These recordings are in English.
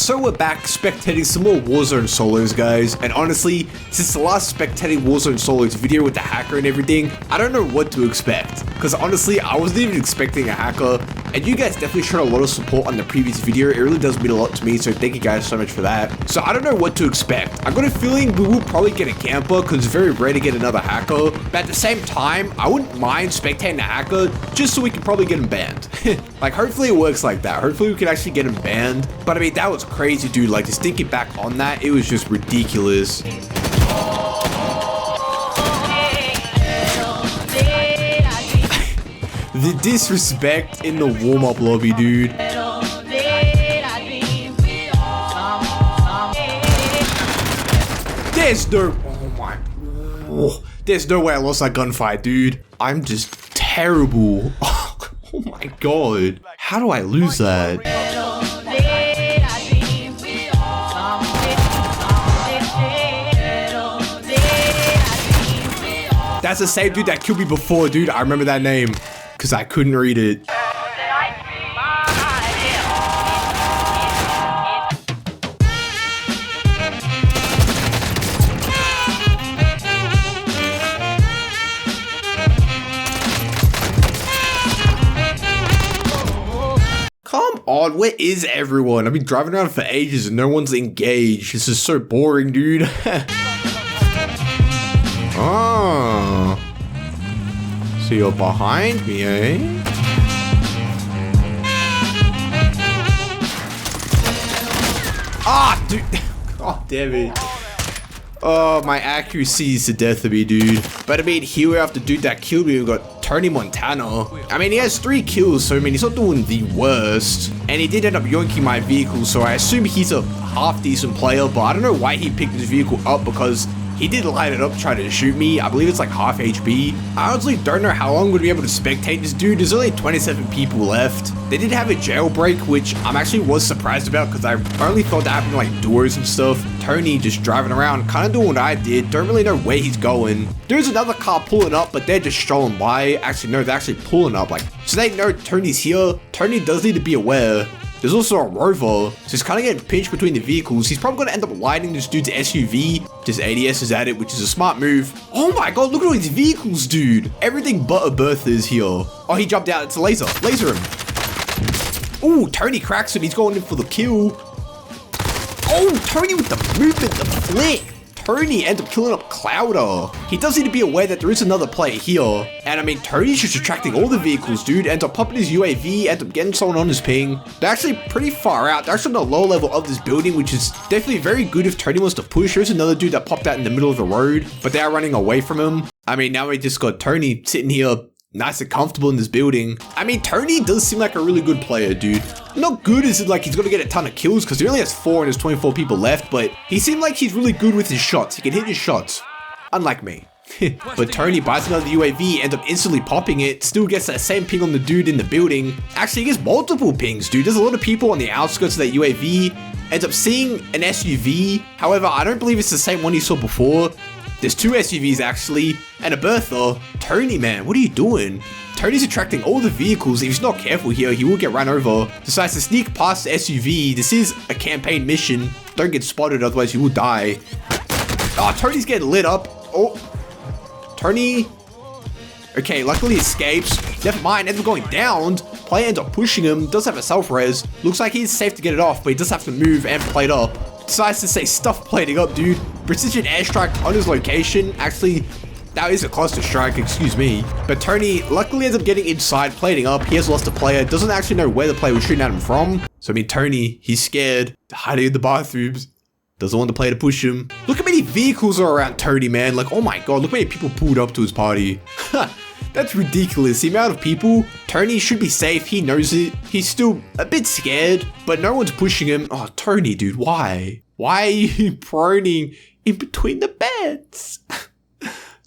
So we're back spectating some more Warzone Solos, guys, and honestly, since the last spectating Warzone Solos video with the hacker and everything, I don't know what to expect, because honestly, I wasn't even expecting a hacker, and you guys definitely showed a lot of support on the previous video. It really does mean a lot to me, so thank you guys so much for that. So I don't know what to expect. I got a feeling we will probably get a camper, because it's very rare to get another hacker, but at the same time, I wouldn't mind spectating the hacker, just so we can probably get him banned. Like, hopefully it works like that. Hopefully we can actually get him banned, but I mean, that was crazy, dude. Like, just thinking back on that, it was just ridiculous. The disrespect in the warm-up lobby, dude. There's no way I lost that gunfight, dude. I'm just terrible. Oh my god. How do I lose that? That's the same dude that killed me before, dude. I remember that name because I couldn't read it. Come on, where is everyone? I've been driving around for ages and no one's engaged. This is so boring, dude. Oh. So you're behind me, eh? Ah, dude. God damn it. Oh, my accuracy is the death of me, dude. But I mean, here we have the dude that killed me. We got Tony Montana. I mean, he has 3 kills, so I mean, he's not doing the worst. And he did end up yoinking my vehicle, so I assume he's a half-decent player, but I don't know why he picked his vehicle up, because he did light it up trying to shoot me. I believe it's like half HP. I honestly don't know how long we're gonna be able to spectate this dude. There's only 27 people left. They did have a jailbreak, which I'm actually was surprised about because I only thought that happened to like doors and stuff. Tony just driving around, kind of doing what I did. Don't really know where he's going. There's another car pulling up, but they're just strolling by. Actually, no, they're actually pulling up. Like, so they know Tony's here. Tony does need to be aware. There's also a rover, so he's kind of getting pinched between the vehicles. He's probably going to end up lighting this dude's SUV. Just ADS is at it, which is a smart move. Oh my god, look at all these vehicles, dude. Everything but a Bertha is here. Oh, he jumped out. It's a laser. Laser him. Oh, Tony cracks him. He's going in for the kill. Oh, Tony with the movement, the flick. Tony ends up killing up Clouder. He does need to be aware that there is another player here. And I mean, Tony's just attracting all the vehicles, dude. Ends up popping his UAV, ends up getting someone on his ping. They're actually pretty far out. They're actually on the lower level of this building, which is definitely very good if Tony wants to push. There's another dude that popped out in the middle of the road, but they are running away from him. I mean, now we just got Tony sitting here nice and comfortable in this building. I mean, Tony does seem like a really good player, dude. Not good as in like he's gonna get a ton of kills because he only has 4 and there's 24 people left, but he seemed like he's really good with his shots. He can hit his shots, unlike me. But Tony buys another UAV, ends up instantly popping it, still gets that same ping on the dude in the building. Actually, he gets multiple pings, dude. There's a lot of people on the outskirts of that UAV. Ends up seeing an SUV. However, I don't believe it's the same one he saw before. There's 2 SUVs actually, and a Bertha. Tony, man, what are you doing? Tony's attracting all the vehicles. If he's not careful here, he will get run over. Decides to sneak past the SUV. This is a campaign mission. Don't get spotted, otherwise you will die. Oh, Tony's getting lit up. Oh, Tony. Okay, luckily he escapes. Never mind, ends up going down. Player ends up pushing him. Does have a self-res. Looks like he's safe to get it off, but he does have to move and plate up. Decides to say stuff plating up, dude. Precision airstrike on his location. Actually, that is a cluster strike, excuse me. But Tony luckily ends up getting inside, plating up. He has lost a player. Doesn't actually know where the player was shooting at him from. So I mean, Tony, he's scared. Hiding in the bathrooms. Doesn't want the player to push him. Look how many vehicles are around Tony, man. Like, oh my god, look how many people pulled up to his party. That's ridiculous. The amount of people. Tony should be safe. He knows it. He's still a bit scared, but no one's pushing him. Oh, Tony, dude, why? Why are you proning in between the beds?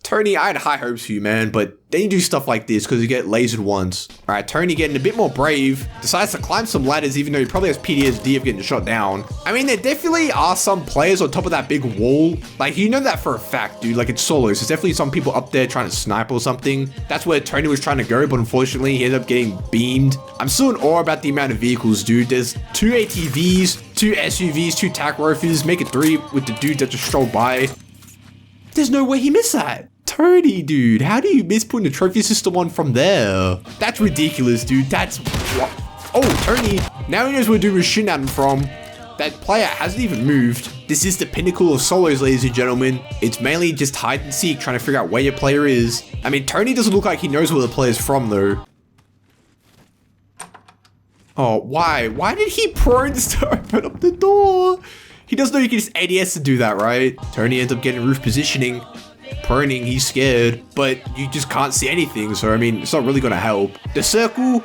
Tony, I had high hopes for you, man, but then you do stuff like this because you get lasered once. All right, Tony getting a bit more brave, decides to climb some ladders even though he probably has PTSD of getting shot down. I mean, there definitely are some players on top of that big wall. Like, you know that for a fact, dude. Like, it's solos. There's definitely some people up there trying to snipe or something. That's where Tony was trying to go, but unfortunately, he ended up getting beamed. I'm still in awe about the amount of vehicles, dude. There's 2 ATVs, 2 SUVs, 2 tac rovers, make it 3 with the dude that just strolled by. There's no way he missed that. Tony, dude, how do you miss putting the trophy system on from there? That's ridiculous, dude. That's what? Oh, Tony. Now he knows where dude was shooting at him from. That player hasn't even moved. This is the pinnacle of solos, ladies and gentlemen. It's mainly just hide and seek, trying to figure out where your player is. I mean, Tony doesn't look like he knows where the player's from, though. Oh, why? Why did he prone to open up the door? He doesn't know you can just ADS to do that, right? Tony ends up getting roof positioning. Proning, he's scared, but you just can't see anything, so I mean, it's not really gonna help. The circle,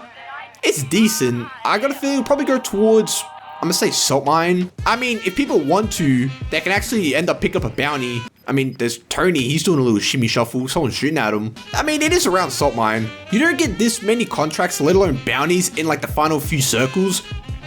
it's decent. I got a feeling it'll probably go towards, I'm gonna say salt mine. I mean, if people want to, they can actually end up pick up a bounty. I mean, there's Tony, he's doing a little shimmy shuffle, someone's shooting at him. I mean, it is around salt mine. You don't get this many contracts, let alone bounties in like the final few circles.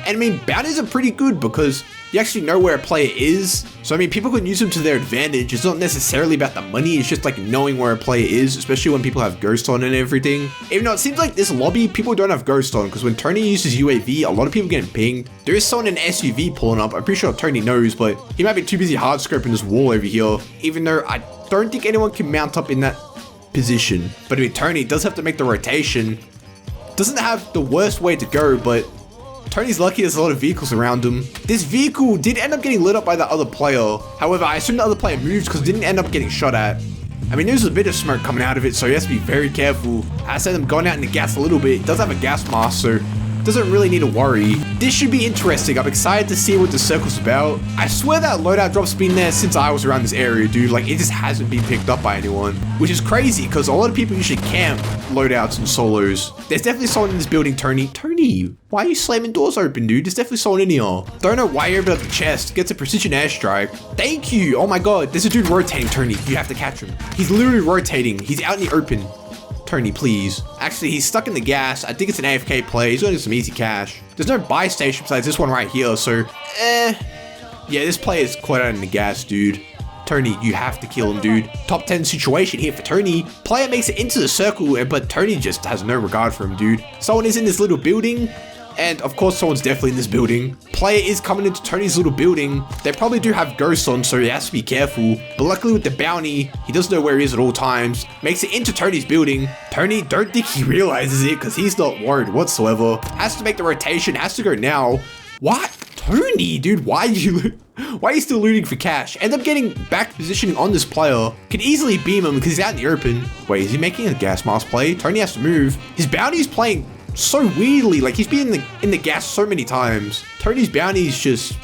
And I mean, bounties are pretty good because you actually know where a player is. So I mean, people can use them to their advantage. It's not necessarily about the money, it's just like knowing where a player is, especially when people have ghost on and everything. Even though it seems like this lobby, people don't have ghost on, because when Tony uses UAV, a lot of people getting pinged. There is someone in an SUV pulling up. I'm pretty sure Tony knows, but he might be too busy hard scoping this wall over here. Even though I don't think anyone can mount up in that position. But I mean, Tony does have to make the rotation. Doesn't have the worst way to go, but Tony's lucky there's a lot of vehicles around him. This vehicle did end up getting lit up by the other player. However, I assume the other player moved because it didn't end up getting shot at. I mean, there's a bit of smoke coming out of it, so he has to be very careful. I said him going out in the gas a little bit. It does have a gas mask, so doesn't really need to worry. This should be interesting. I'm excited to see what the circle's about. I swear that loadout drop's been there since I was around this area, dude. Like, it just hasn't been picked up by anyone, which is crazy because a lot of people usually camp loadouts and solos. There's definitely someone in this building, Tony. Tony, why are you slamming doors open, dude? There's definitely someone in here. Don't know why you opened up the chest. Gets a precision airstrike. Thank you. Oh my God, there's a dude rotating, Tony. You have to catch him. He's literally rotating. He's out in the open. Tony, please. Actually, he's stuck in the gas. I think it's an AFK play. He's going to get some easy cash. There's no buy station besides this one right here, so yeah, this play is quite out in the gas, dude. Tony, you have to kill him, dude. Top 10 situation here for Tony. Player makes it into the circle, but Tony just has no regard for him, dude. Someone is in this little building. And of course, someone's definitely in this building. Player is coming into Tony's little building. They probably do have ghosts on, so he has to be careful. But luckily with the bounty, he doesn't know where he is at all times. Makes it into Tony's building. Tony, don't think he realizes it because he's not worried whatsoever. Has to make the rotation, has to go now. What? Tony, dude, why are you still looting for cash? End up getting back positioning on this player. Could easily beam him because he's out in the open. Wait, is he making a gas mask play? Tony has to move. His bounty is playing so weirdly, like he's been in the gas so many times. Tony's bounty is just...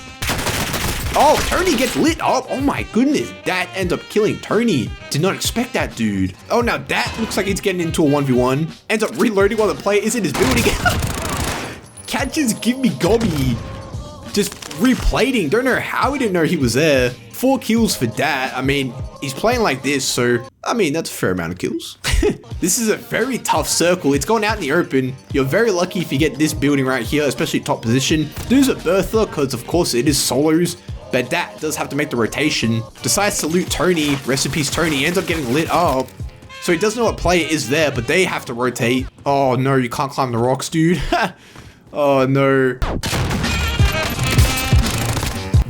Oh, Tony gets lit up. Oh my goodness, that ends up killing Tony. Did not expect that, dude. Oh, now that looks like he's getting into a 1v1. Ends up reloading while the player is in his building. Catches give me gobby. Just replating. Don't know how he didn't know he was there. 4 kills for that. I mean, he's playing like this, so I mean, that's a fair amount of kills. This is a very tough circle. It's going out in the open. You're very lucky if you get this building right here, especially top position. There's a Bertha, because of course it is solos, but that does have to make the rotation. Decides to loot Tony. Rest in peace, Tony. Ends up getting lit up. So he doesn't know what player is there, but they have to rotate. Oh no, you can't climb the rocks, dude. Oh no.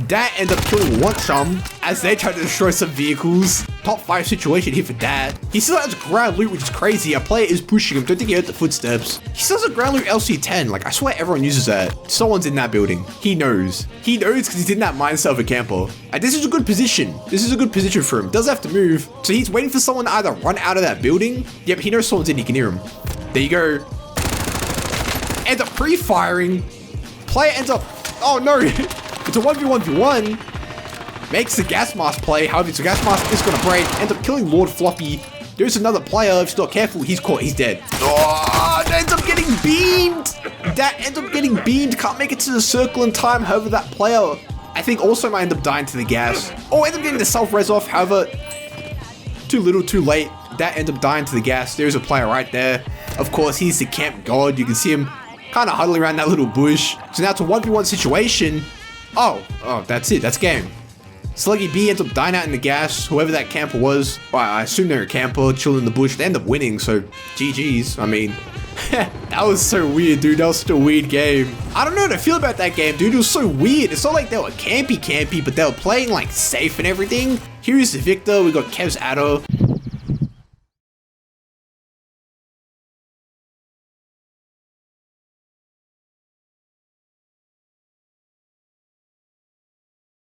That ends up killing one chum as they try to destroy some vehicles. Top 5 situation here for that. He still has ground loot, which is crazy. A player is pushing him. Don't think he heard the footsteps. He still has a ground loot LC10. Like, I swear everyone uses that. Someone's in that building. He knows. He knows because he's in that mindset of a camper. And this is a good position. This is a good position for him. Does have to move. So he's waiting for someone to either run out of that building. Yep, he knows someone's in. He can hear him. There you go. Ends up pre-firing. Player ends up... Oh no. It's a 1v1v1. Makes the gas mask play. However, the gas mask is going to break. Ends up killing Lord Floppy. There's another player. If he's not careful, he's caught. He's dead. Oh, that ends up getting beamed. That ends up getting beamed. Can't make it to the circle in time. However, that player, I think, also might end up dying to the gas. Oh, ends up getting the self-res off. However, too little, too late. That ends up dying to the gas. There's a player right there. Of course, he's the camp god. You can see him kind of huddling around that little bush. So now it's a 1v1 situation. Oh, that's it. That's game. Sluggy B ends up dying out in the gas. Whoever that camper was, well, I assume they're a camper, chilling in the bush. They end up winning, so GG's. I mean, That was so weird, dude. That was such a weird game. I don't know how to feel about that game, dude. It was so weird. It's not like they were campy, but they were playing like safe and everything. Here's Victor. We got Kev's Addo.